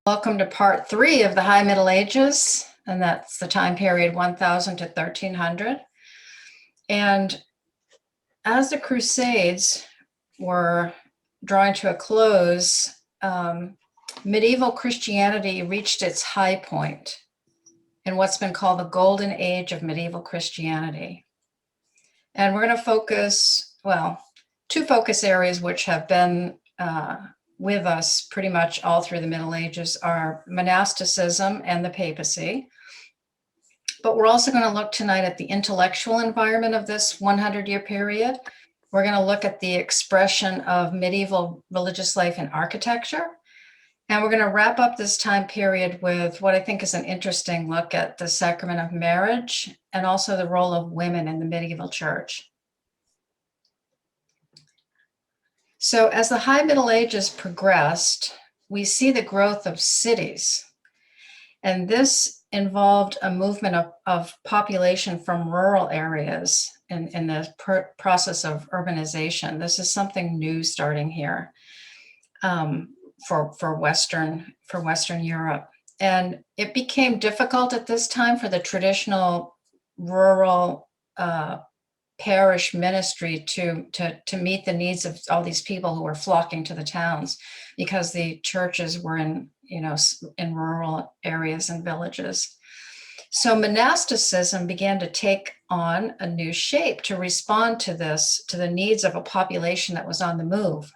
Welcome to part 3 of the High Middle Ages, and that's the time period 1000 to 1300. And as the Crusades were drawing to a close, medieval Christianity reached its high point in what's been called the Golden Age of medieval Christianity. And we're going to focus, two focus areas which have been with us pretty much all through the Middle Ages are monasticism and the papacy. But we're also going to look tonight at the intellectual environment of this 100-year period. We're going to look at the expression of medieval religious life in architecture. And we're going to wrap up this time period with what I think is an interesting look at the sacrament of marriage and also the role of women in the medieval church. So as the High Middle Ages progressed, we see the growth of cities. And this involved a movement of population from rural areas in the process of urbanization. This is something new starting here for Western Europe. And it became difficult at this time for the traditional rural parish ministry to meet the needs of all these people who were flocking to the towns, because the churches were in rural areas and villages. So monasticism began to take on a new shape to respond to the needs of a population that was on the move.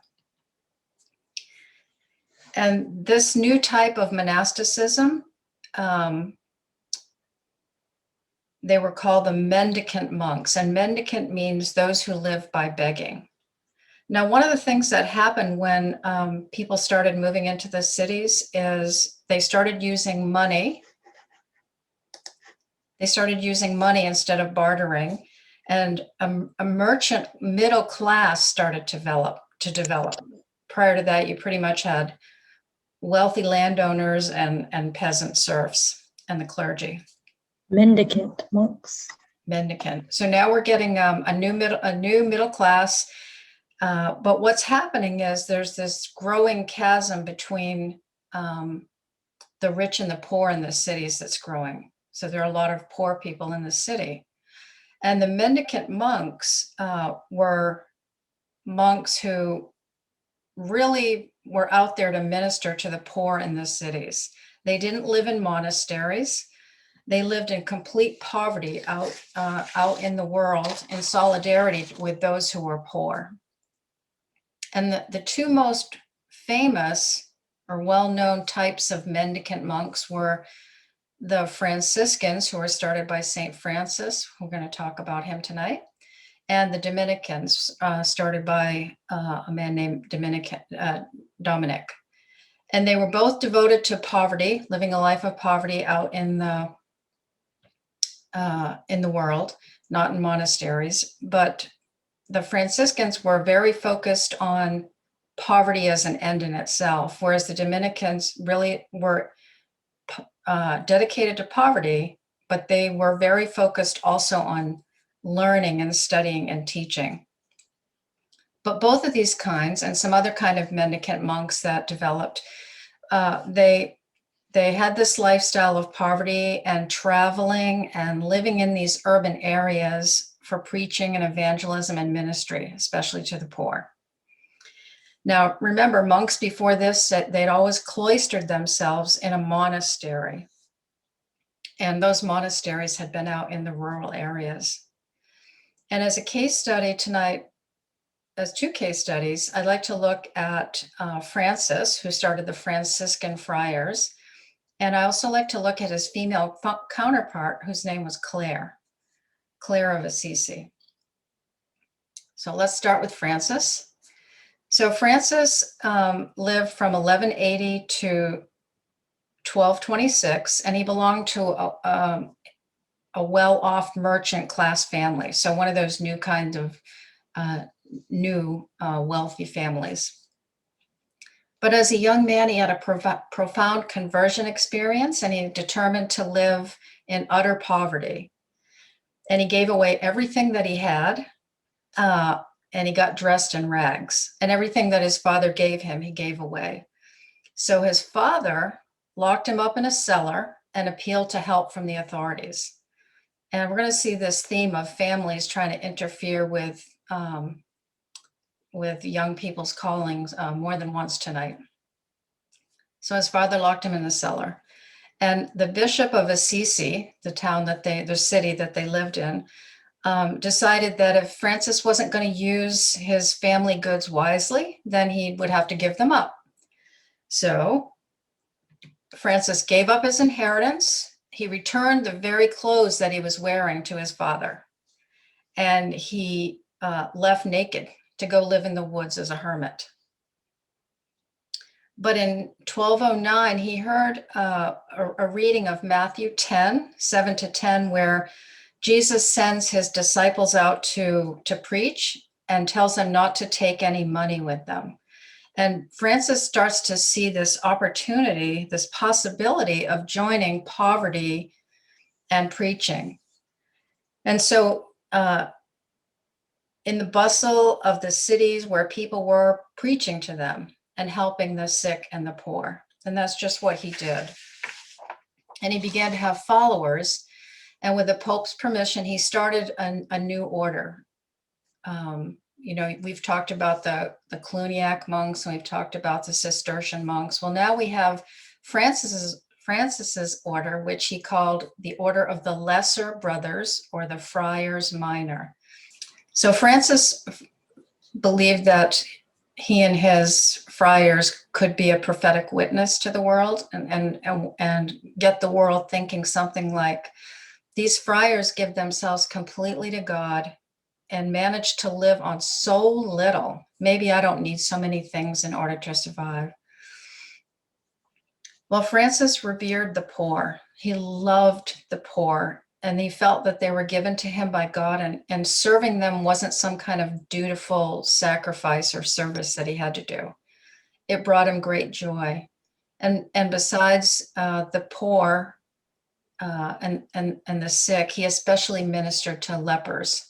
And this new type of monasticism, they were called the mendicant monks, and mendicant means those who live by begging. Now, one of the things that happened when people started moving into the cities is they started using money. They started using money instead of bartering, and a merchant middle class started to develop. Prior to that, you pretty much had wealthy landowners and peasant serfs and the clergy. Mendicant monks. Mendicant. So now we're getting a new middle class. But what's happening is there's this growing chasm between the rich and the poor in the cities that's growing. So there are a lot of poor people in the city. And the mendicant monks were monks who really were out there to minister to the poor in the cities. They didn't live in monasteries. They lived in complete poverty out in the world in solidarity with those who were poor. And the two most famous or well-known types of mendicant monks were the Franciscans, who were started by St. Francis. We're going to talk about him tonight. And the Dominicans, started by a man named Dominic. And they were both devoted to poverty, living a life of poverty out in the world, not in monasteries. But the Franciscans were very focused on poverty as an end in itself, whereas the Dominicans really were dedicated to poverty, but they were very focused also on learning and studying and teaching. But both of these kinds and some other kind of mendicant monks that developed, they had this lifestyle of poverty and traveling and living in these urban areas for preaching and evangelism and ministry, especially to the poor. Now, remember, monks before this, they'd always cloistered themselves in a monastery. And those monasteries had been out in the rural areas. And as a case study tonight, as two case studies, I'd like to look at Francis, who started the Franciscan friars. And I also like to look at his female counterpart, whose name was Clare of Assisi. So let's start with Francis. So Francis lived from 1180 to 1226, and he belonged to a well-off merchant class family. So one of those new kinds of wealthy families. But as a young man, he had a profound conversion experience, and he determined to live in utter poverty. And he gave away everything that he had, and he got dressed in rags. And everything that his father gave him, he gave away. So his father locked him up in a cellar, and appealed to help from the authorities. And we're going to see this theme of families trying to interfere with young people's callings more than once tonight. So his father locked him in the cellar. And the bishop of Assisi, the city that they lived in, decided that if Francis wasn't going to use his family goods wisely, then he would have to give them up. So Francis gave up his inheritance. He returned the very clothes that he was wearing to his father. And he left naked to go live in the woods as a hermit. But in 1209, he heard a reading of Matthew 10, 7-10, where Jesus sends his disciples out to preach and tells them not to take any money with them. And Francis starts to see this opportunity, this possibility of joining poverty and preaching. And so in the bustle of the cities where people were preaching to them and helping the sick and the poor. And that's just what he did. And he began to have followers. And with the Pope's permission, he started a new order. We've talked about the Cluniac monks, and we've talked about the Cistercian monks. Well, now we have Francis's order, which he called the Order of the Lesser Brothers, or the Friars Minor. So Francis believed that he and his friars could be a prophetic witness to the world and get the world thinking something like, these friars give themselves completely to God and manage to live on so little. Maybe I don't need so many things in order to survive. Well, Francis revered the poor. He loved the poor, and he felt that they were given to him by God, and serving them wasn't some kind of dutiful sacrifice or service that he had to do. It brought him great joy. And besides the poor and the sick, he especially ministered to lepers.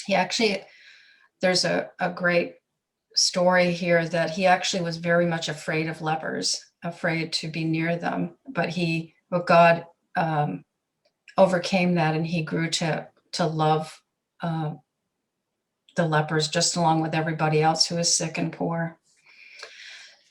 There's a great story here that he actually was very much afraid of lepers, afraid to be near them, but God overcame that, and he grew to love the lepers just along with everybody else who is sick and poor.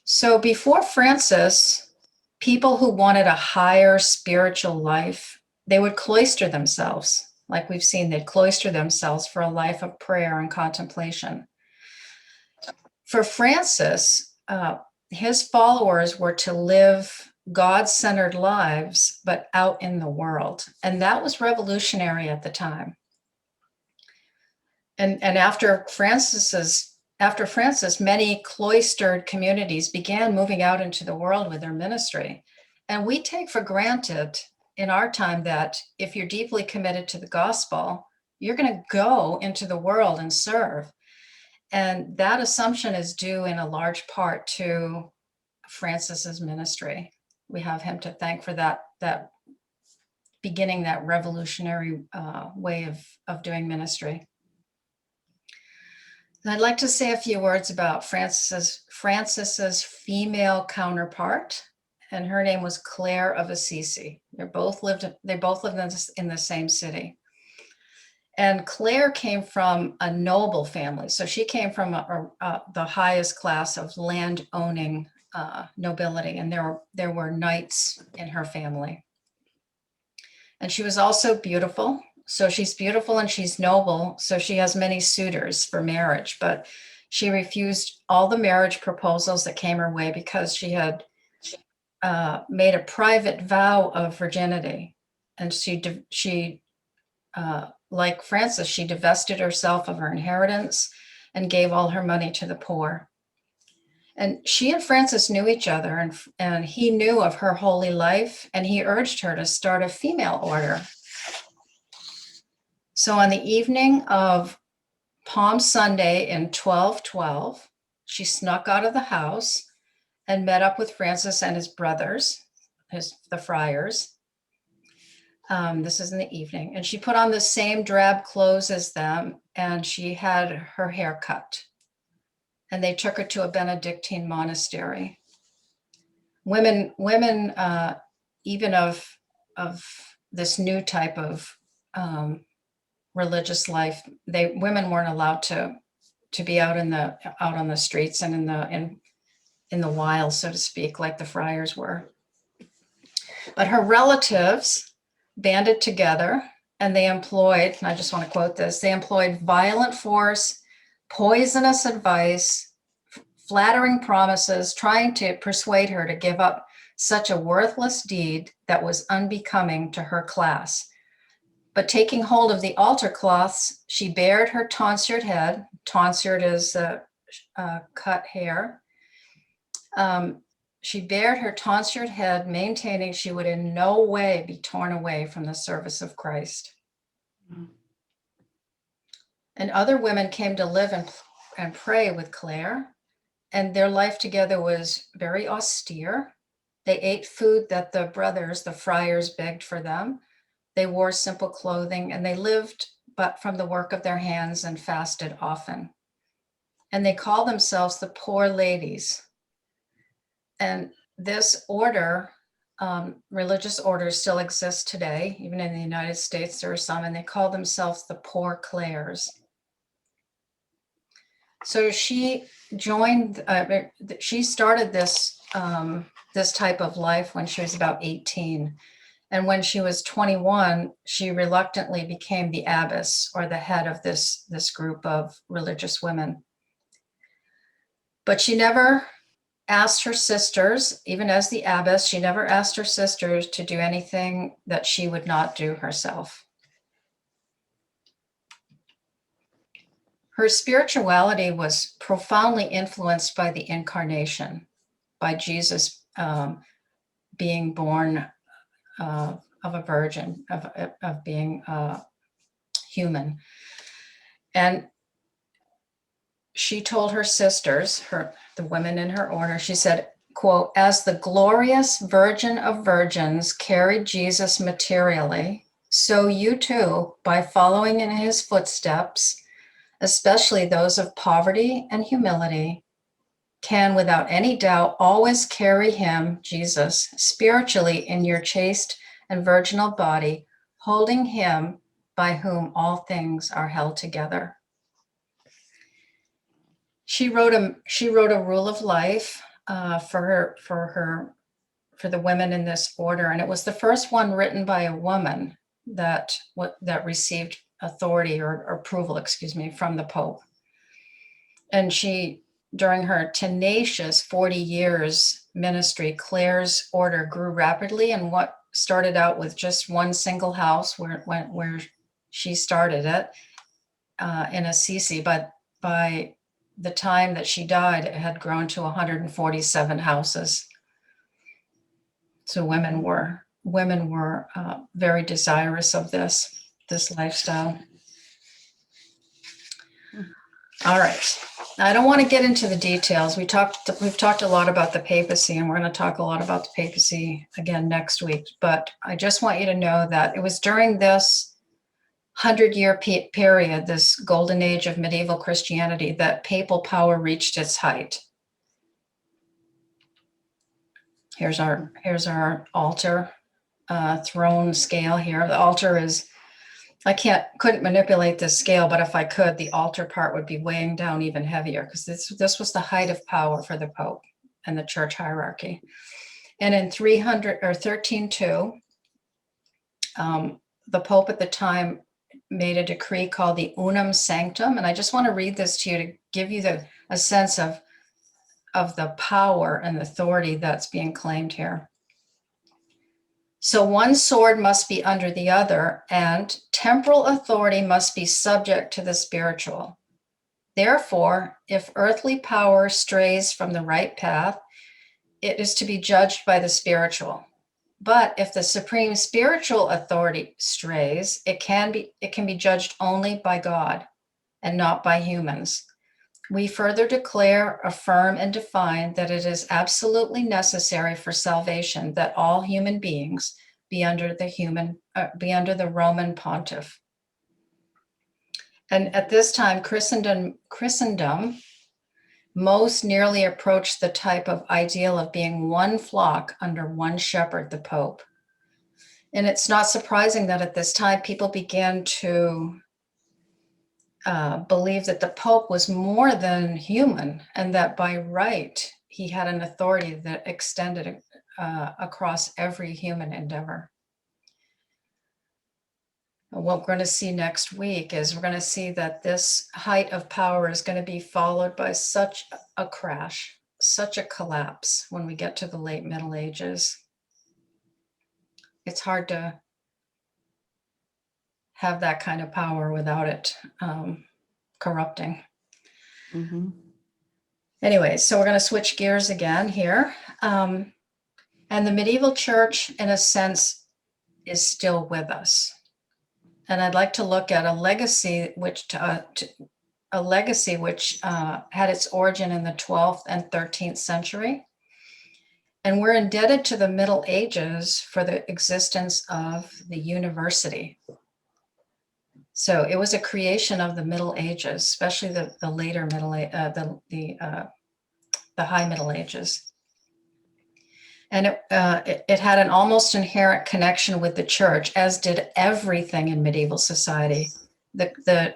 So before Francis, people who wanted a higher spiritual life, they would cloister themselves. Like we've seen, they'd cloister themselves for a life of prayer and contemplation. For Francis, his followers were to live God-centered lives, but out in the world. And that was revolutionary at the time. And after Francis, many cloistered communities began moving out into the world with their ministry. And we take for granted in our time that if you're deeply committed to the gospel, you're going to go into the world and serve. And that assumption is due in a large part to Francis's ministry. We have him to thank for that beginning, that revolutionary way of doing ministry. And I'd like to say a few words about Francis's female counterpart, and her name was Clare of Assisi. They both lived in the same city. And Clare came from a noble family. So she came from the highest class of land-owning nobility, and there were knights in her family. And she was also beautiful. So she's beautiful and she's noble. So she has many suitors for marriage, but she refused all the marriage proposals that came her way because she had made a private vow of virginity. And she like Francis, she divested herself of her inheritance and gave all her money to the poor. And she and Francis knew each other, and he knew of her holy life, and he urged her to start a female order. So on the evening of Palm Sunday in 1212, she snuck out of the house and met up with Francis and his brothers, the friars. This is in the evening. And she put on the same drab clothes as them, and she had her hair cut. And they took her to a Benedictine monastery. women, even of this new type of religious life, women weren't allowed to be out on the streets and in the wild, so to speak, like the friars were. But her relatives banded together and they employed, and I just want to quote this, they employed violent force, poisonous advice, flattering promises, trying to persuade her to give up such a worthless deed that was unbecoming to her class. But taking hold of the altar cloths, she bared her tonsured head. Tonsured is cut hair. She bared her tonsured head, maintaining she would in no way be torn away from the service of Christ. Mm. And other women came to live and pray with Clare, and their life together was very austere. They ate food that the brothers, the friars, begged for them. They wore simple clothing, and they lived but from the work of their hands and fasted often. And they called themselves the poor ladies. And this order, religious orders still exist today. Even in the United States, there are some, and they call themselves the Poor Clares. So she joined, she started this type of life when she was about 18. And when she was 21, she reluctantly became the abbess, or the head of this group of religious women. But she never asked her sisters, even as the abbess, she never asked her sisters to do anything that she would not do herself. Her spirituality was profoundly influenced by the incarnation, by Jesus being born of a virgin, of being human. And she told her sisters, the women in her order, she said, quote, "As the glorious Virgin of Virgins carried Jesus materially, so you too, by following in his footsteps, especially those of poverty and humility, can without any doubt always carry him, Jesus, spiritually in your chaste and virginal body, holding him by whom all things are held together." She wrote a rule of life for the women in this order, and it was the first one written by a woman that received authority or approval, from the Pope. And she, during her tenacious 40 years ministry, Clare's order grew rapidly, and what started out with just one single house where she started it in Assisi, but by the time that she died, it had grown to 147 houses. So women were very desirous of this lifestyle. All right. I don't want to get into the details. We've talked a lot about the papacy, and we're going to talk a lot about the papacy again next week. But I just want you to know that it was during this 100-year period, this golden age of medieval Christianity, that papal power reached its height. Here's our altar throne scale here. The altar is, I couldn't manipulate this scale, but if I could, the altar part would be weighing down even heavier, because this was the height of power for the Pope and the church hierarchy. And in 1302, the Pope at the time made a decree called the Unum Sanctum, and I just want to read this to you to give you a sense of the power and authority that's being claimed here. "So one sword must be under the other, and temporal authority must be subject to the spiritual. Therefore, if earthly power strays from the right path, it is to be judged by the spiritual. But if the supreme spiritual authority strays, it can be judged only by God and not by humans. We further declare, affirm, and define that it is absolutely necessary for salvation that all human beings be under the Roman pontiff." And at this time, Christendom most nearly approached the type of ideal of being one flock under one shepherd, the Pope. And it's not surprising that at this time people began to believe that the Pope was more than human, and that by right he had an authority that extended across every human endeavor. What we're going to see next week is we're going to see that this height of power is going to be followed by such a crash, such a collapse when we get to the late Middle Ages. It's hard to have that kind of power without it corrupting. Mm-hmm. Anyway, so we're going to switch gears again here. And the medieval church, in a sense, is still with us. And I'd like to look at a legacy which had its origin in the 12th and 13th century. And we're indebted to the Middle Ages for the existence of the university. So it was a creation of the Middle Ages, especially the later Middle Age, the High Middle Ages. And it had an almost inherent connection with the church, as did everything in medieval society. The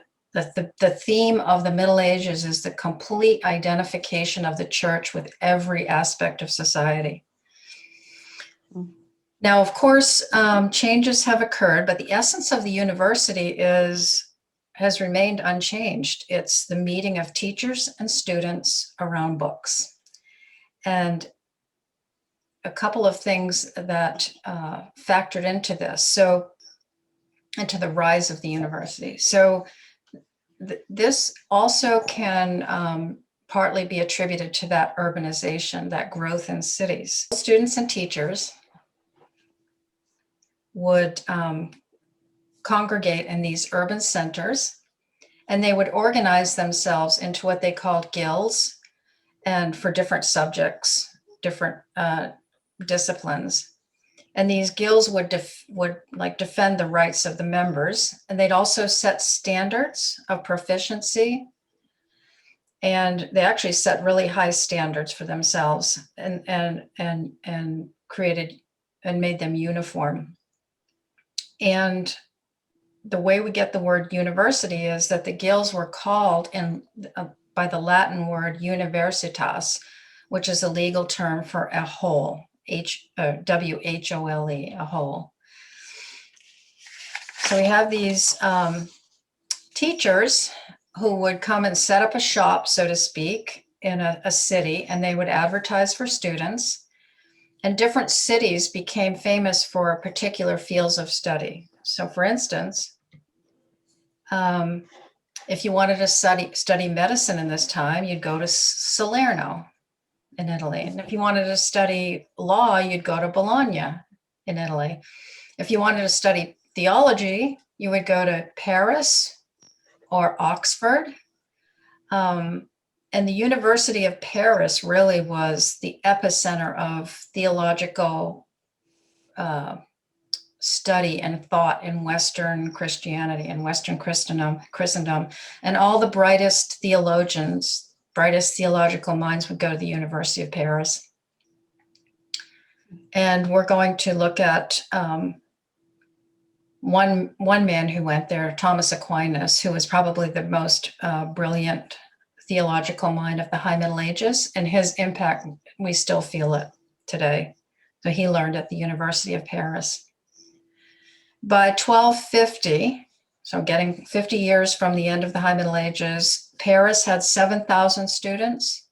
theme of the Middle Ages is the complete identification of the church with every aspect of society. Now, of course, changes have occurred, but the essence of the university has remained unchanged. It's the meeting of teachers and students around books. And a couple of things that factored into this, so into the rise of the university. So this also can partly be attributed to that urbanization, that growth in cities. Students and teachers would congregate in these urban centers, and they would organize themselves into what they called guilds, and for different subjects, different disciplines. And these guilds would defend the rights of the members, and they'd also set standards of proficiency, and they actually set really high standards for themselves, and created and made them uniform. And the way we get the word university is that the guilds were called by the Latin word universitas, which is a legal term for a whole, W-H-O-L-E, a whole. So we have these teachers who would come and set up a shop, so to speak, in a city, and they would advertise for students. And different cities became famous for particular fields of study. So for instance, if you wanted to study medicine in this time, you'd go to Salerno in Italy. And if you wanted to study law, you'd go to Bologna in Italy. If you wanted to study theology, you would go to Paris or Oxford. And the University of Paris really was the epicenter of theological study and thought in Western Christianity and Western Christendom. And all the brightest theologians, brightest theological minds would go to the University of Paris. And we're going to look at one man who went there, Thomas Aquinas, who was probably the most brilliant theological mind of the High Middle Ages, and his impact, we still feel it today. So he learned at the University of Paris. By 1250, so getting 50 years from the end of the High Middle Ages, Paris had 7,000 students,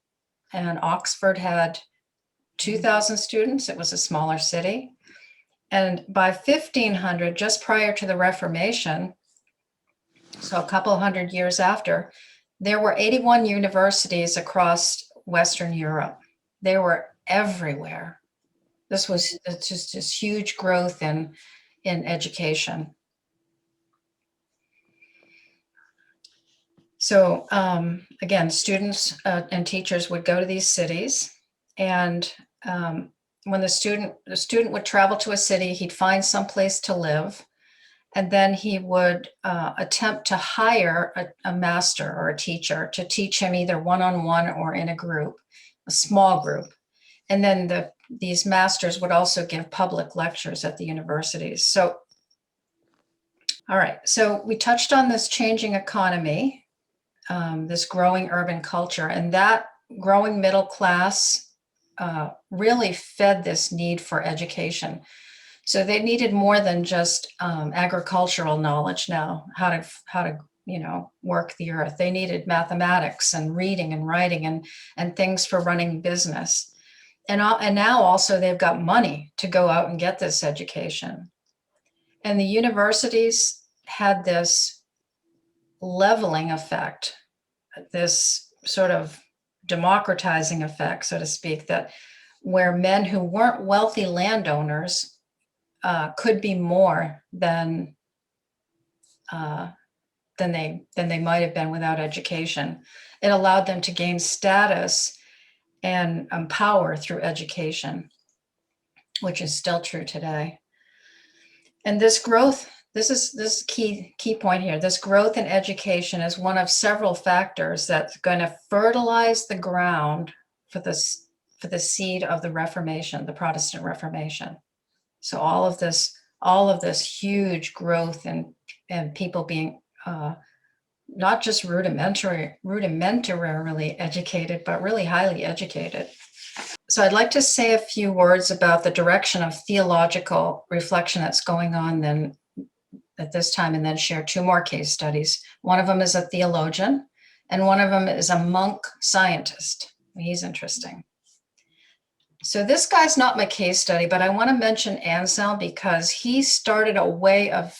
and Oxford had 2,000 students. It was a smaller city. And by 1500, just prior to the Reformation, so a couple hundred years after, there were 81 universities across Western Europe. They were everywhere. This was just this huge growth in education. So again, students and teachers would go to these cities, and when the student would travel to a city, he'd find some place to live, And then he would attempt to hire a master or a teacher to teach him either one-on-one or in a group, a small group. And then these masters would also give public lectures at the universities. So, all right, so we touched on this changing economy, this growing urban culture, and that growing middle class really fed this need for education. So they needed more than just agricultural knowledge now, how to work the earth. They needed mathematics and reading and writing and things for running business. And now also they've got money to go out and get this education. And the universities had this leveling effect, this sort of democratizing effect, so to speak, that where men who weren't wealthy landowners could be more than they might have been without education. It allowed them to gain status and power through education, which is still true today. And this growth, this is key point here. This growth in education is one of several factors that's going to fertilize the ground for the seed of the Reformation, the Protestant Reformation. So all of this huge growth and people being not just rudimentarily educated, but really highly educated. So I'd like to say a few words about the direction of theological reflection that's going on then at this time, and then share two more case studies. One of them is a theologian, and one of them is a monk scientist. He's interesting. So this guy's not my case study, but I want to mention Anselm because he started a way of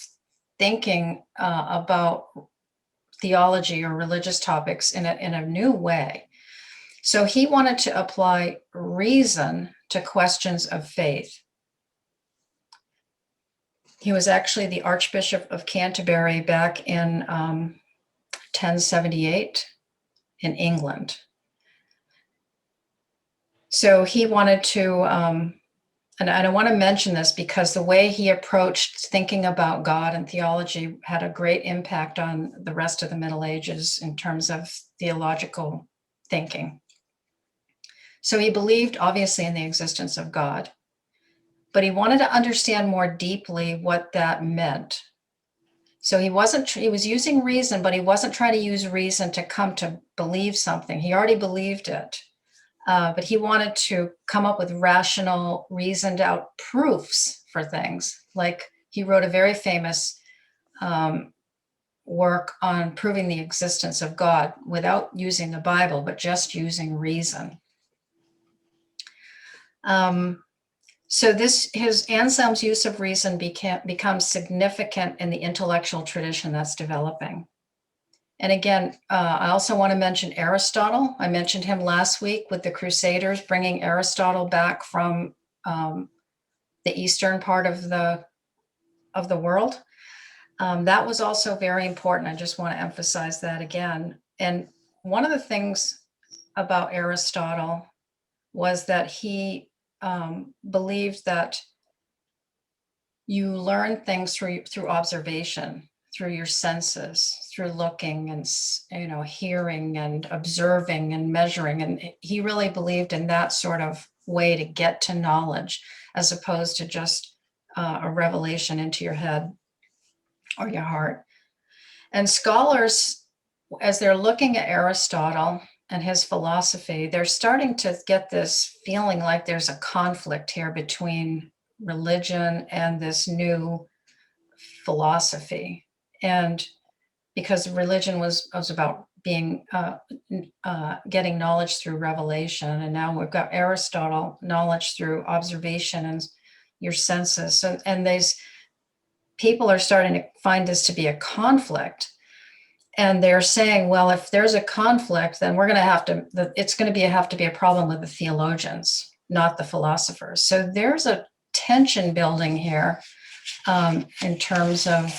thinking about theology or religious topics in a new way. So he wanted to apply reason to questions of faith. He was actually the Archbishop of Canterbury back in 1078 in England. So he wanted to, and I want to mention this because the way he approached thinking about God and theology had a great impact on the rest of the Middle Ages in terms of theological thinking. So he believed, obviously, in the existence of God, but he wanted to understand more deeply what that meant. So he was using reason, but he wasn't trying to use reason to come to believe something. He already believed it, but he wanted to come up with rational, reasoned out proofs for things. Like he wrote a very famous work on proving the existence of God without using the Bible, but just using reason. So his Anselm's use of reason becomes significant in the intellectual tradition that's developing. And again, I also want to mention Aristotle. I mentioned him last week with the Crusaders bringing Aristotle back from the eastern part of the world. That was also very important. I just want to emphasize that again. And one of the things about Aristotle was that he believed that you learn things through observation, through your senses, through looking and hearing and observing and measuring. And he really believed in that sort of way to get to knowledge, as opposed to just a revelation into your head or your heart. And scholars, as they're looking at Aristotle and his philosophy, they're starting to get this feeling like there's a conflict here between religion and this new philosophy. And because religion was about being getting knowledge through revelation, and now we've got Aristotle, knowledge through observation and your senses. So, and these people are starting to find this to be a conflict. And they're saying, well, if there's a conflict, then we're going to have to be a problem with the theologians, not the philosophers. So there's a tension building here in terms of,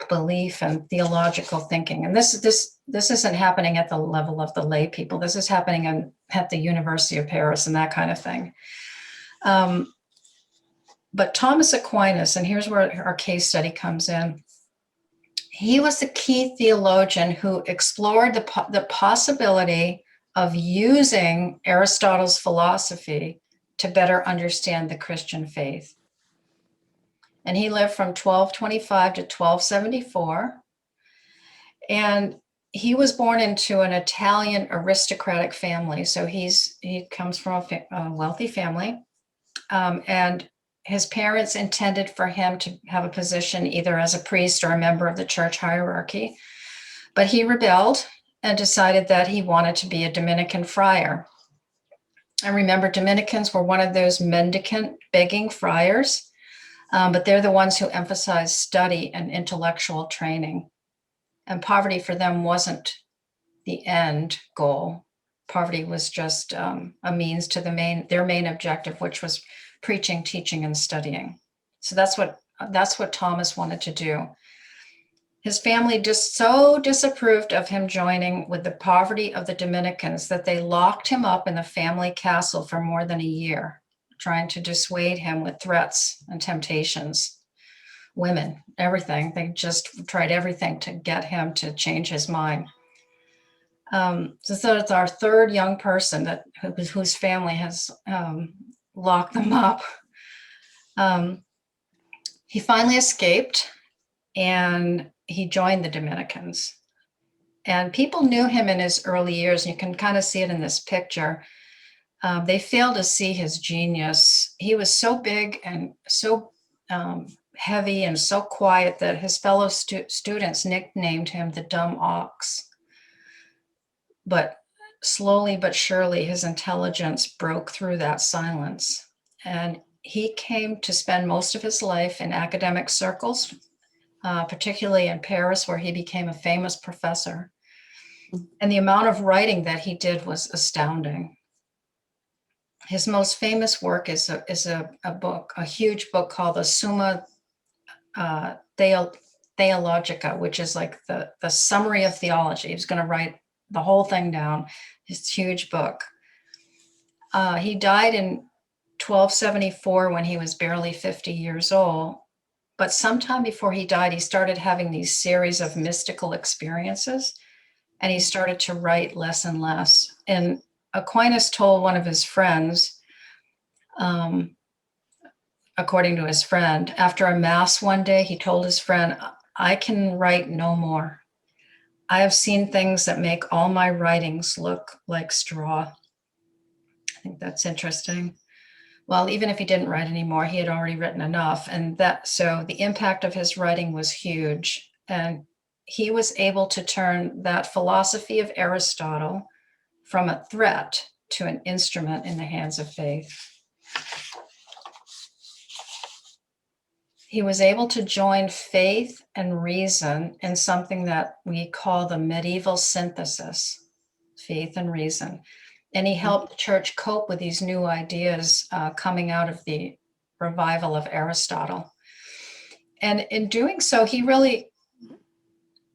belief and theological thinking. And this isn't happening at the level of the lay people. This is happening at the University of Paris and that kind of thing. But Thomas Aquinas, and here's where our case study comes in, he was the key theologian who explored the possibility of using Aristotle's philosophy to better understand the Christian faith. And he lived from 1225 to 1274. And he was born into an Italian aristocratic family. So he comes from a wealthy family. And his parents intended for him to have a position either as a priest or a member of the church hierarchy. But he rebelled and decided that he wanted to be a Dominican friar. And remember, Dominicans were one of those mendicant begging friars, but they're the ones who emphasize study and intellectual training. And poverty for them wasn't the end goal. Poverty was just a means to their main objective, which was preaching, teaching, and studying. So that's what Thomas wanted to do. His family just so disapproved of him joining with the poverty of the Dominicans that they locked him up in the family castle for more than a year, trying to dissuade him with threats and temptations. Women, everything. They just tried everything to get him to change his mind. So it's our third young person whose family has locked them up. He finally escaped and he joined the Dominicans. And people knew him in his early years, and you can kind of see it in this picture. They failed to see his genius. He was so big and so heavy and so quiet that his fellow students nicknamed him the dumb ox. But slowly but surely, his intelligence broke through that silence. And he came to spend most of his life in academic circles, particularly in Paris, where he became a famous professor. And the amount of writing that he did was astounding. His most famous work is a book, a huge book called the Summa Theologica, which is like the summary of theology. He was going to write the whole thing down, his huge book. He died in 1274 when he was barely 50 years old. But sometime before he died, he started having these series of mystical experiences, and he started to write less and less. And Aquinas told one of his friends, according to his friend, after a mass one day, he told his friend, "I can write no more. I have seen things that make all my writings look like straw." I think that's interesting. Well, even if he didn't write anymore, he had already written enough. And so the impact of his writing was huge. And he was able to turn that philosophy of Aristotle from a threat to an instrument in the hands of faith. He was able to join faith and reason in something that we call the medieval synthesis, faith and reason. And he helped the church cope with these new ideas coming out of the revival of Aristotle. And in doing so, he really,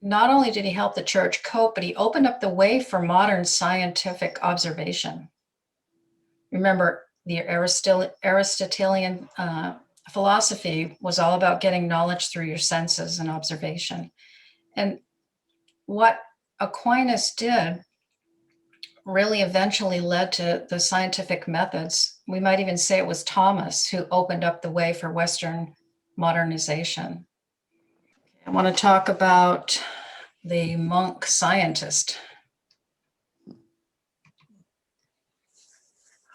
not only did he help the church cope, but he opened up the way for modern scientific observation. Remember, the Aristotelian philosophy was all about getting knowledge through your senses and observation. And what Aquinas did really eventually led to the scientific methods. We might even say it was Thomas who opened up the way for Western modernization. I want to talk about the monk scientist.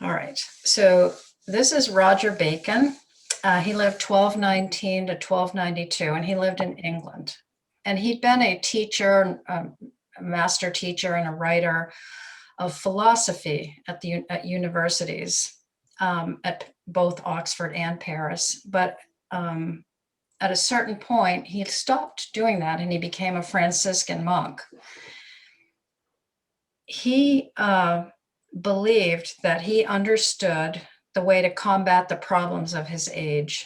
All right, so this is Roger Bacon. He lived 1219 to 1292, and he lived in England. And he'd been a teacher, a master teacher and a writer of philosophy at universities, at both Oxford and Paris. But at a certain point, he stopped doing that and he became a Franciscan monk. He believed that he understood the way to combat the problems of his age.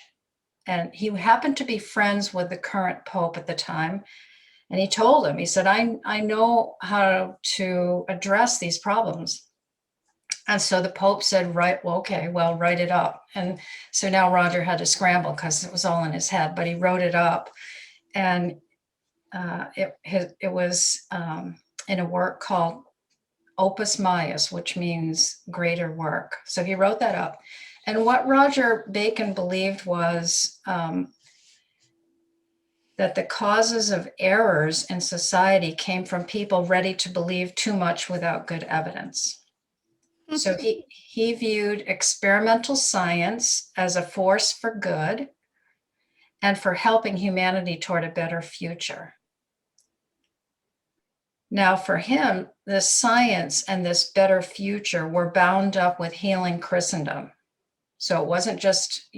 And he happened to be friends with the current Pope at the time. And he told him, he said, I know how to address these problems. And so the Pope said, right, well, okay, well, write it up. And so now Roger had to scramble because it was all in his head, but he wrote it up. And it was in a work called Opus Maius, which means greater work. So he wrote that up. And what Roger Bacon believed was that the causes of errors in society came from people ready to believe too much without good evidence. So he viewed experimental science as a force for good and for helping humanity toward a better future. Now, for him, this science and this better future were bound up with healing Christendom. So it wasn't just,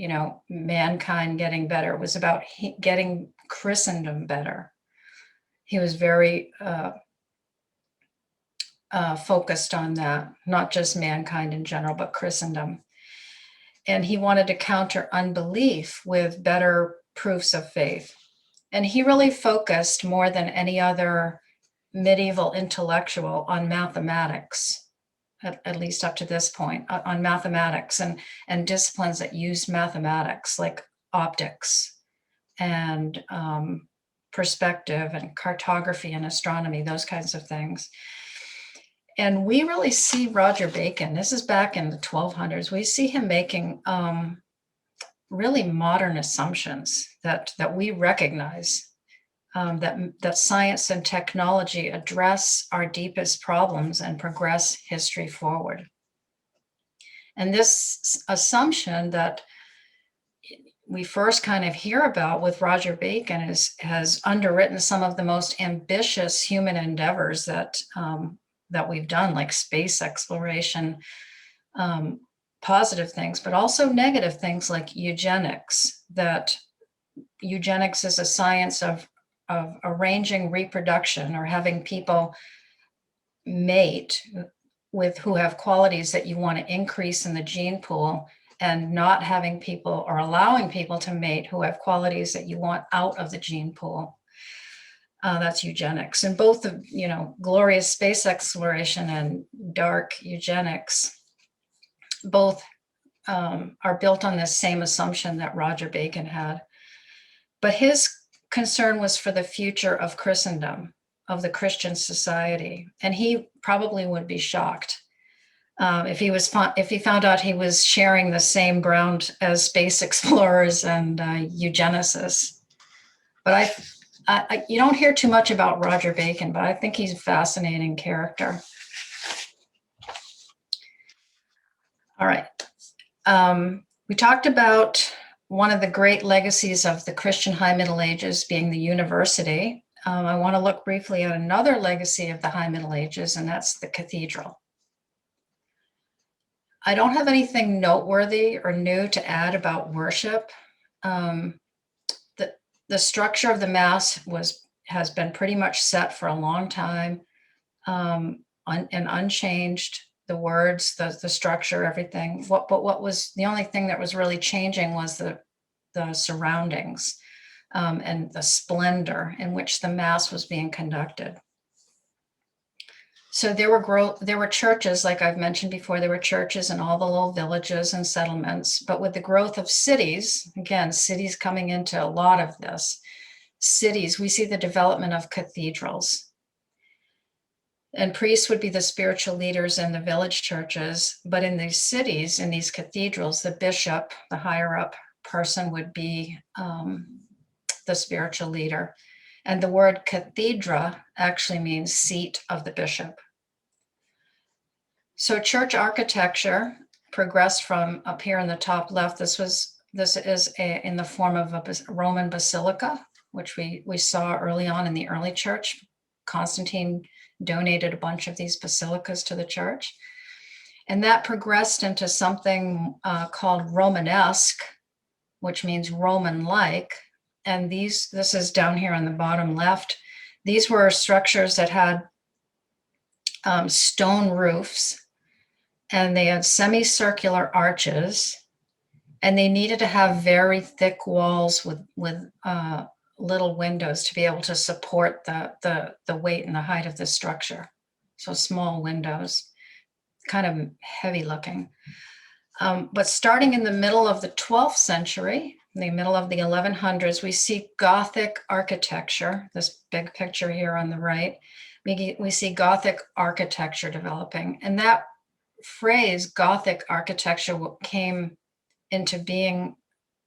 mankind getting better. It was about getting Christendom better. He was very focused on that, not just mankind in general, but Christendom. And he wanted to counter unbelief with better proofs of faith. And he really focused more than any other medieval intellectual on mathematics, at least up to this point, on mathematics and disciplines that used mathematics like optics and perspective and cartography and astronomy, those kinds of things. And we really see Roger Bacon, this is back in the 1200s, we see him making really modern assumptions that we recognize, that science and technology address our deepest problems and progress history forward. And this assumption that we first kind of hear about with Roger Bacon has underwritten some of the most ambitious human endeavors that we've done, like space exploration, positive things, but also negative things like eugenics, that eugenics is a science of arranging reproduction or having people mate with who have qualities that you want to increase in the gene pool, and not having people or allowing people to mate who have qualities that you want out of the gene pool. That's eugenics. And both the glorious space exploration and dark eugenics both are built on this same assumption that Roger Bacon had. But his concern was for the future of Christendom, of the Christian society. And he probably would be shocked if he found out he was sharing the same ground as space explorers and eugenicists. But you don't hear too much about Roger Bacon, but I think he's a fascinating character. All right. We talked about one of the great legacies of the Christian High Middle Ages being the university. I want to look briefly at another legacy of the High Middle Ages, and that's the cathedral. I don't have anything noteworthy or new to add about worship. The structure of the Mass has been pretty much set for a long time, and unchanged. The words, the structure, everything. But what was the only thing that was really changing was the surroundings and the splendor in which the Mass was being conducted. So there were churches, like I've mentioned before, there were churches in all the little villages and settlements. But with the growth of cities, again, cities coming into a lot of this, cities, we see the development of cathedrals. And priests would be the spiritual leaders in the village churches. But in these cities, in these cathedrals, the bishop, the higher up person, would be the spiritual leader. And the word cathedra actually means seat of the bishop. So church architecture progressed from up here in the top left. This is in the form of a Roman basilica, which we saw early on in the early church. Constantine donated a bunch of these basilicas to the church. And that progressed into something called Romanesque, which means Roman-like. And this is down here on the bottom left. These were structures that had stone roofs, and they had semicircular arches, and they needed to have very thick walls with little windows to be able to support the weight and the height of the structure. So small windows. kind of heavy looking. But starting in the middle of the 12th century, in the middle of the 1100s, we see Gothic architecture, this big picture here on the right. We see Gothic architecture developing. And that phrase, Gothic architecture, came into being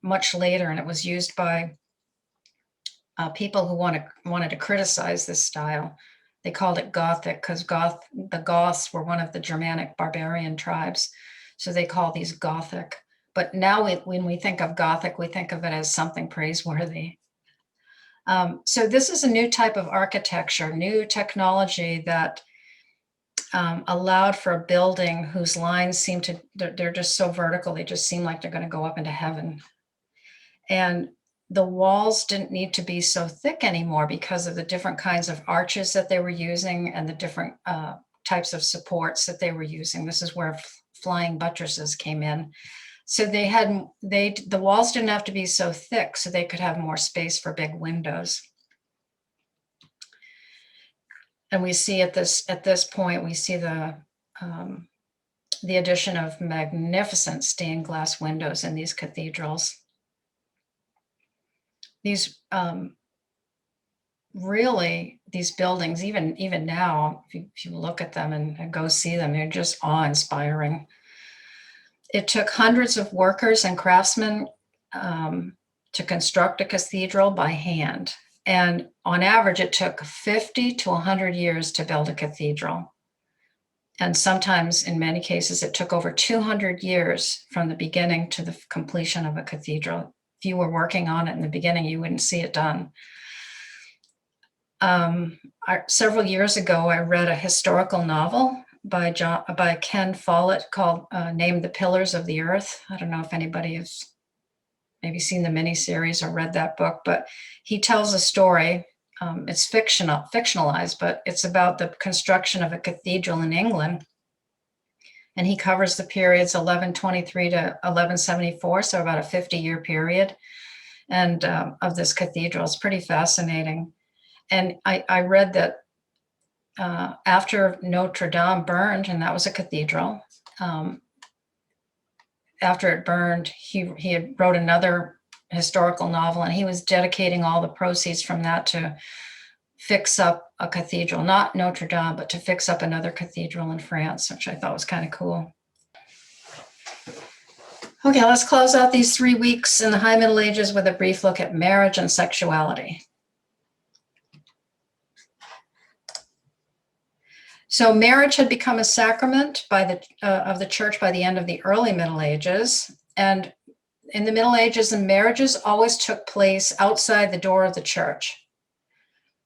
much later, and it was used by people who wanted to criticize this style. They called it Gothic because the Goths were one of the Germanic barbarian tribes. So they call these Gothic. But now when we think of Gothic, we think of it as something praiseworthy. So this is a new type of architecture, new technology that allowed for a building whose lines they're just so vertical, they just seem like they're going to go up into heaven. And the walls didn't need to be so thick anymore because of the different kinds of arches that they were using and the different types of supports that they were using. This is where flying buttresses came in. So the walls didn't have to be so thick, so they could have more space for big windows. And we see at this point, we see the addition of magnificent stained glass windows in these cathedrals. These these buildings, even now, if you look at them and go see them, they're just awe-inspiring. It took hundreds of workers and craftsmen to construct a cathedral by hand. And on average, it took 50 to 100 years to build a cathedral. And sometimes, in many cases, it took over 200 years from the beginning to the completion of a cathedral. If you were working on it in the beginning, you wouldn't see it done. Several years ago, I read a historical novel by Ken Follett called named The Pillars of the Earth. I don't know if anybody has maybe seen the miniseries or read that book, but he tells a story. It's fictionalized, but it's about the construction of a cathedral in England. And he covers the periods 1123 to 1174, so about a 50-year period, and of this cathedral. It's pretty fascinating. And I read that after Notre Dame burned, and that was a cathedral, after it burned, he had wrote another historical novel, and he was dedicating all the proceeds from that to fix up a cathedral, not Notre Dame, but to fix up another cathedral in France, which I thought was kind of cool. Okay, let's close out these 3 weeks in the High Middle Ages with a brief look at marriage and sexuality. So marriage had become a sacrament of the church by the end of the early Middle Ages. And in the Middle Ages, the marriages always took place outside the door of the church.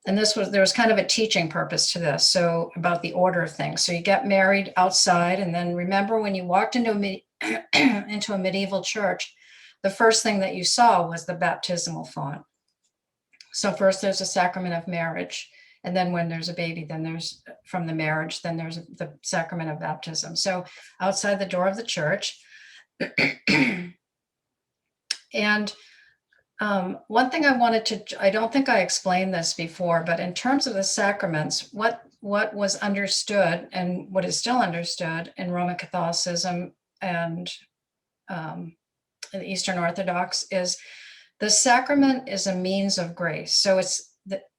And there was kind of a teaching purpose to this, so about the order of things. So you get married outside, and then remember when you walked into a medieval church, the first thing that you saw was the baptismal font. So first there's a sacrament of marriage, and then when there's a baby, then there's from the marriage, then there's the sacrament of baptism. So outside the door of the church. And one thing I don't think I explained this before, but in terms of the sacraments, what was understood and what is still understood in Roman Catholicism and in the Eastern Orthodox is the sacrament is a means of grace. So it's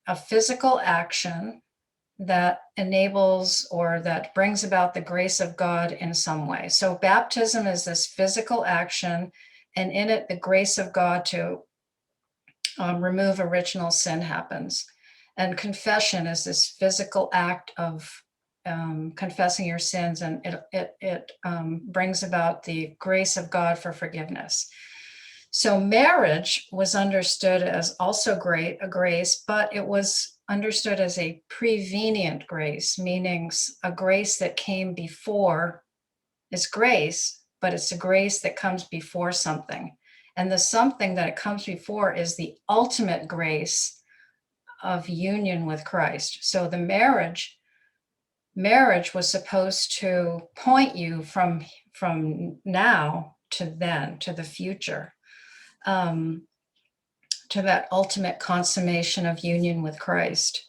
a physical action that enables or that brings about the grace of God in some way. So baptism is this physical action, and in it, the grace of God to remove original sin happens. And confession is this physical act of confessing your sins, and it brings about the grace of God for forgiveness. So marriage was understood as also a grace, but it was understood as a prevenient grace, meaning a grace that came before. It's grace, but it's a grace that comes before something. And the something that it comes before is the ultimate grace of union with Christ. So the marriage was supposed to point you from now to then, to the future, to that ultimate consummation of union with Christ.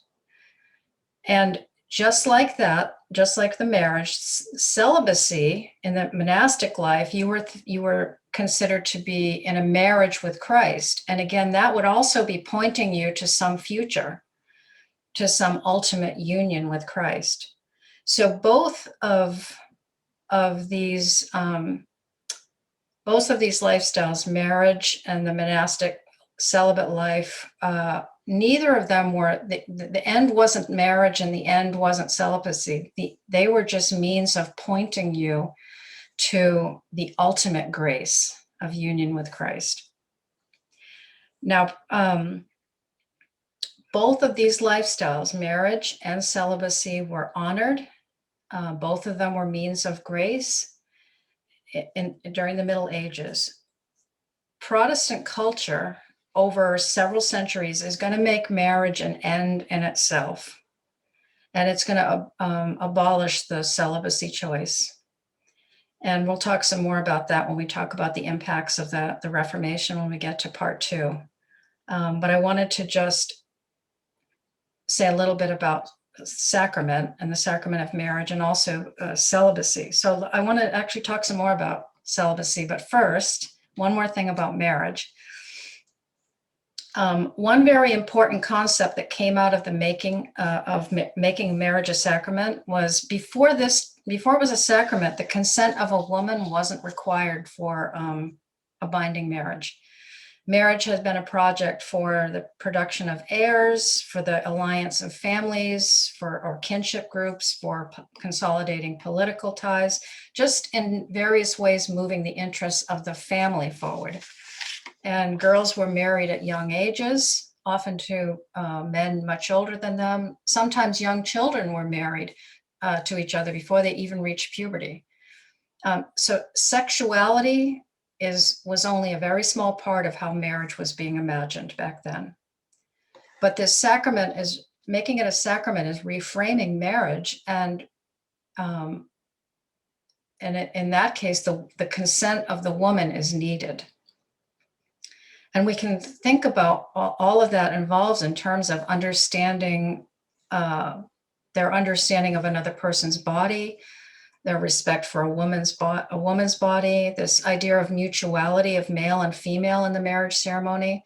And just like that, just like the marriage, celibacy in the monastic life, you were considered to be in a marriage with Christ. And again, that would also be pointing you to some future, to some ultimate union with Christ. So both of these lifestyles, marriage and the monastic celibate life, neither of them were, the end wasn't marriage and the end wasn't celibacy. They were just means of pointing you to the ultimate grace of union with Christ. Now, both of these lifestyles, marriage and celibacy, were honored. Both of them were means of grace during the Middle Ages. Protestant culture over several centuries is going to make marriage an end in itself. And it's going to abolish the celibacy choice. And we'll talk some more about that when we talk about the impacts of the Reformation when we get to part 2. But I wanted to just say a little bit about sacrament and the sacrament of marriage, and also celibacy. So I want to actually talk some more about celibacy, but first, one more thing about marriage. One very important concept that came out of the making marriage a sacrament was before it was a sacrament, the consent of a woman wasn't required for a binding marriage. Marriage has been a project for the production of heirs, for the alliance of families, or kinship groups, for consolidating political ties, just in various ways moving the interests of the family forward. And girls were married at young ages, often to men much older than them. Sometimes young children were married to each other before they even reached puberty. So sexuality was only a very small part of how marriage was being imagined back then. But this sacrament is making it a sacrament, is reframing marriage, and in that case, the consent of the woman is needed. And we can think about all of that involves in terms of understanding their understanding of another person's body, their respect for a woman's body, this idea of mutuality of male and female in the marriage ceremony.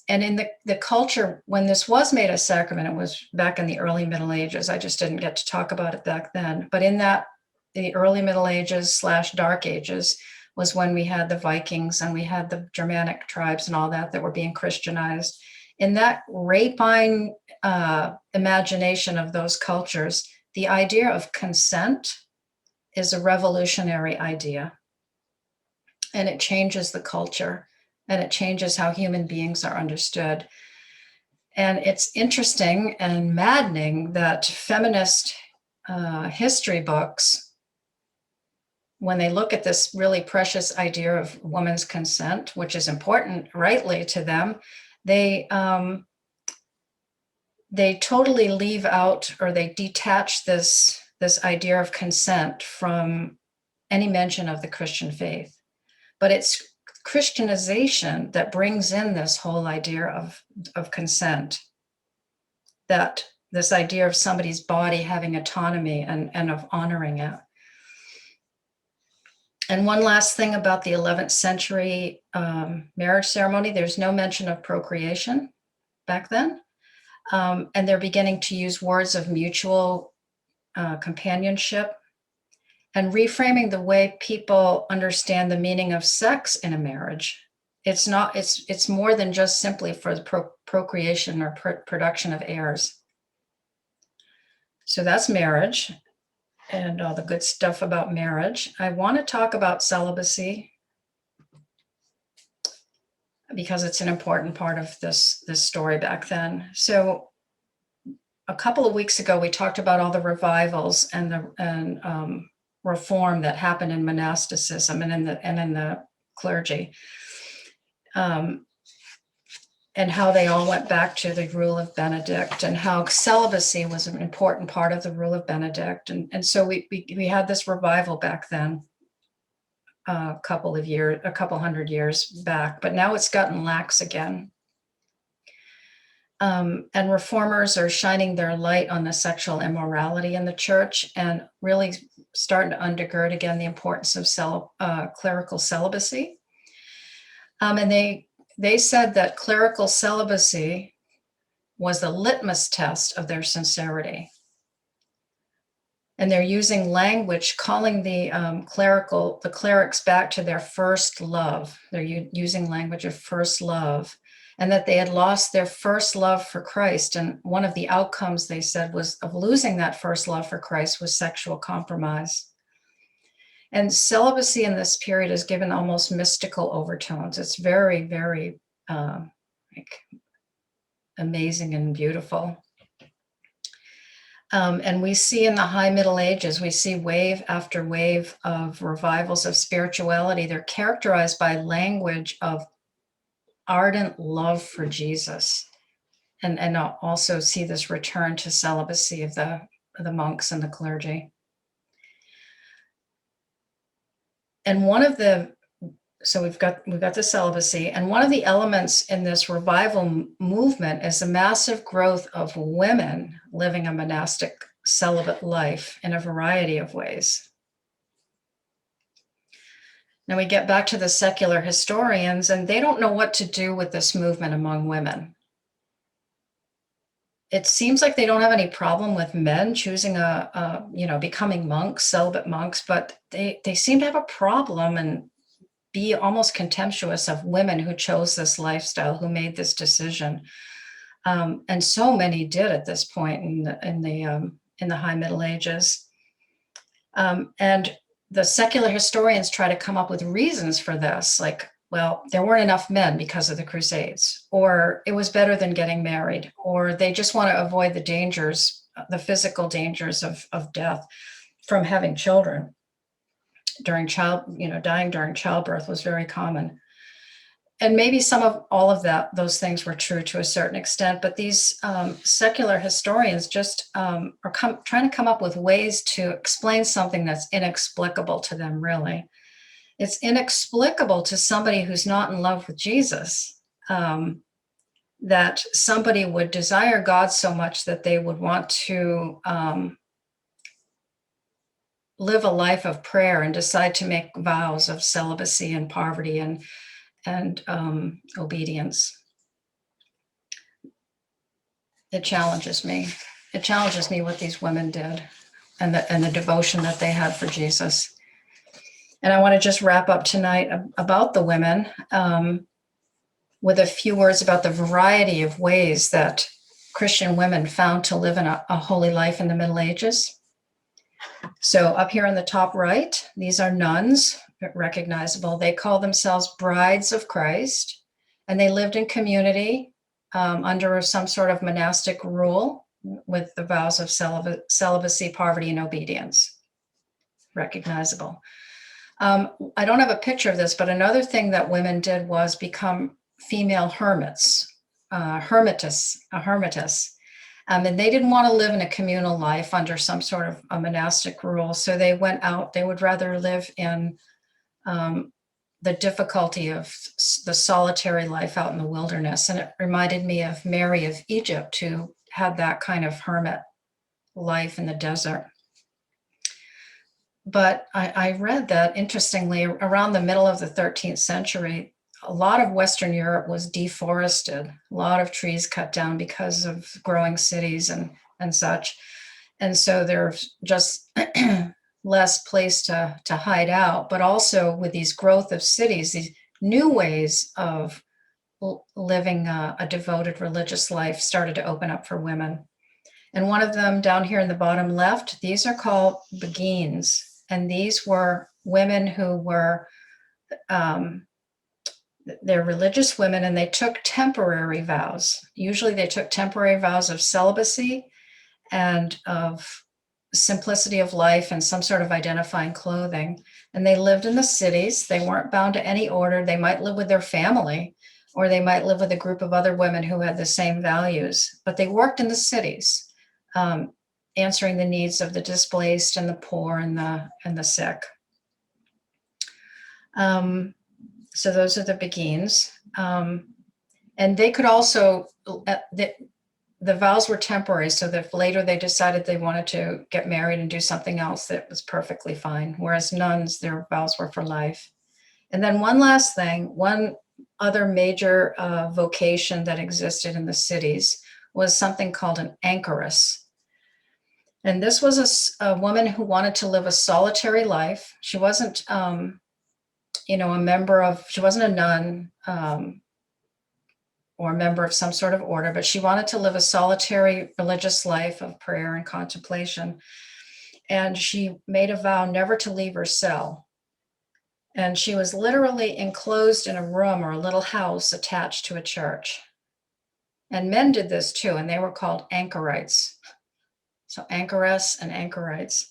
And in the culture, when this was made a sacrament, it was back in the early Middle Ages. I just didn't get to talk about it back then. But in the early Middle Ages / Dark Ages was when we had the Vikings and we had the Germanic tribes and all that were being Christianized. In that rapine imagination of those cultures, the idea of consent is a revolutionary idea, and it changes the culture, and it changes how human beings are understood. And it's interesting and maddening that feminist history books, when they look at this really precious idea of woman's consent, which is important rightly to them, they totally leave out, or they detach this idea of consent from any mention of the Christian faith. But it's Christianization that brings in this whole idea of consent, that this idea of somebody's body having autonomy and of honoring it. And one last thing about the 11th century marriage ceremony, there's no mention of procreation back then. And they're beginning to use words of mutual companionship, and reframing the way people understand the meaning of sex in a marriage. It's more than just simply for the procreation or production of heirs. So that's marriage and all the good stuff about marriage. I want to talk about celibacy because it's an important part of this story back then. So a couple of weeks ago, we talked about all the revivals and reform that happened in monasticism and in the clergy, and how they all went back to the rule of Benedict, and how celibacy was an important part of the rule of Benedict. And so we had this revival back then, a couple hundred years back, but now it's gotten lax again. And reformers are shining their light on the sexual immorality in the church and really starting to undergird again the importance of clerical celibacy. And they said that clerical celibacy was the litmus test of their sincerity. And they're using language, calling the clerics back to their first love. They're using language of first love, and that they had lost their first love for Christ. And one of the outcomes, they said, was of losing that first love for Christ was sexual compromise. And celibacy in this period is given almost mystical overtones. It's very, very amazing and beautiful. And we see in the High Middle Ages, we see wave after wave of revivals of spirituality. They're characterized by language of ardent love for Jesus. And also see this return to celibacy of the monks and the clergy. And so we've got the celibacy, and one of the elements in this revival movement is the massive growth of women living a monastic celibate life in a variety of ways. Now we get back to the secular historians, and they don't know what to do with this movement among women. It seems like they don't have any problem with men choosing becoming monks, celibate monks, but they seem to have a problem and be almost contemptuous of women who chose this lifestyle, who made this decision. And so many did at this point in the High Middle Ages. And the secular historians try to come up with reasons for this, like, well, there weren't enough men because of the Crusades, or it was better than getting married, or they just want to avoid the dangers, the physical dangers of death from having children. Dying during childbirth was very common. And maybe some of all of those things were true to a certain extent, but these secular historians just are trying to come up with ways to explain something that's inexplicable to them, really. It's inexplicable to somebody who's not in love with Jesus, that somebody would desire God so much that they would want to live a life of prayer and decide to make vows of celibacy and poverty and obedience. It challenges me. It challenges me what these women did and the devotion that they had for Jesus. And I want to just wrap up tonight about the women with a few words about the variety of ways that Christian women found to live in a holy life in the Middle Ages. So up here on the top right, these are nuns, recognizable. They call themselves brides of Christ, and they lived in community under some sort of monastic rule with the vows of celibacy, poverty, and obedience. Recognizable. I don't have a picture of this, but another thing that women did was become female hermits, a hermitess. And they didn't want to live in a communal life under some sort of a monastic rule. So they went out. They would rather live in the difficulty of the solitary life out in the wilderness. And it reminded me of Mary of Egypt, who had that kind of hermit life in the desert. But I read that, interestingly, around the middle of the 13th century, a lot of Western Europe was deforested, a lot of trees cut down because of growing cities and such. And so there's just less place to hide out, but also with these growth of cities, these new ways of living a devoted religious life started to open up for women. And one of them down here in the bottom left, these are called beguines. And these were women who were, they're religious women, and they took temporary vows. Usually they took temporary vows of celibacy and of simplicity of life and some sort of identifying clothing. And they lived in the cities. They weren't bound to any order. They might live with their family, or they might live with a group of other women who had the same values, but they worked in the cities, answering the needs of the displaced and the poor and the sick. So those are the beguines. And they could also, the vows were temporary, so that if later they decided they wanted to get married and do something else, that was perfectly fine. Whereas nuns, their vows were for life. And then one last thing, one other major vocation that existed in the cities was something called an anchoress. And this was a woman who wanted to live a solitary life. She wasn't, you know, she wasn't a nun or a member of some sort of order, but she wanted to live a solitary religious life of prayer and contemplation. And she made a vow never to leave her cell. And she was literally enclosed in a room or a little house attached to a church. And men did this too, and they were called anchorites. So anchoress and anchorites.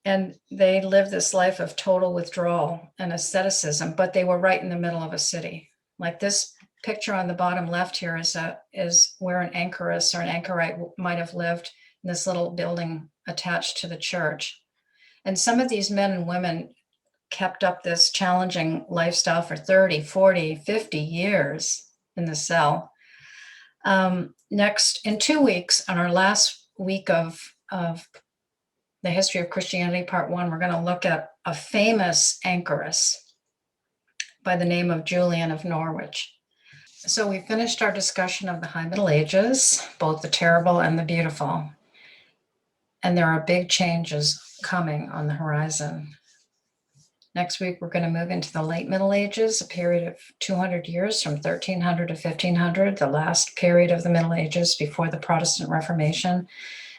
And they lived this life of total withdrawal and asceticism, but they were right in the middle of a city. Like this picture on the bottom left here is where an anchoress or an anchorite might have lived, in this little building attached to the church. And some of these men and women kept up this challenging lifestyle for 30, 40, 50 years in the cell. Next, in 2 weeks, on our last week of the history of Christianity, part 1, we're going to look at a famous anchoress by the name of Julian of Norwich. So we finished our discussion of the High Middle Ages, both the terrible and the beautiful. And there are big changes coming on the horizon. Next week, we're going to move into the late Middle Ages, a period of 200 years from 1300 to 1500, the last period of the Middle Ages before the Protestant Reformation.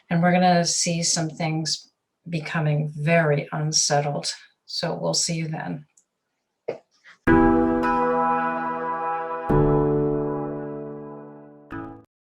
And we're going to see some things becoming very unsettled. So we'll see you then.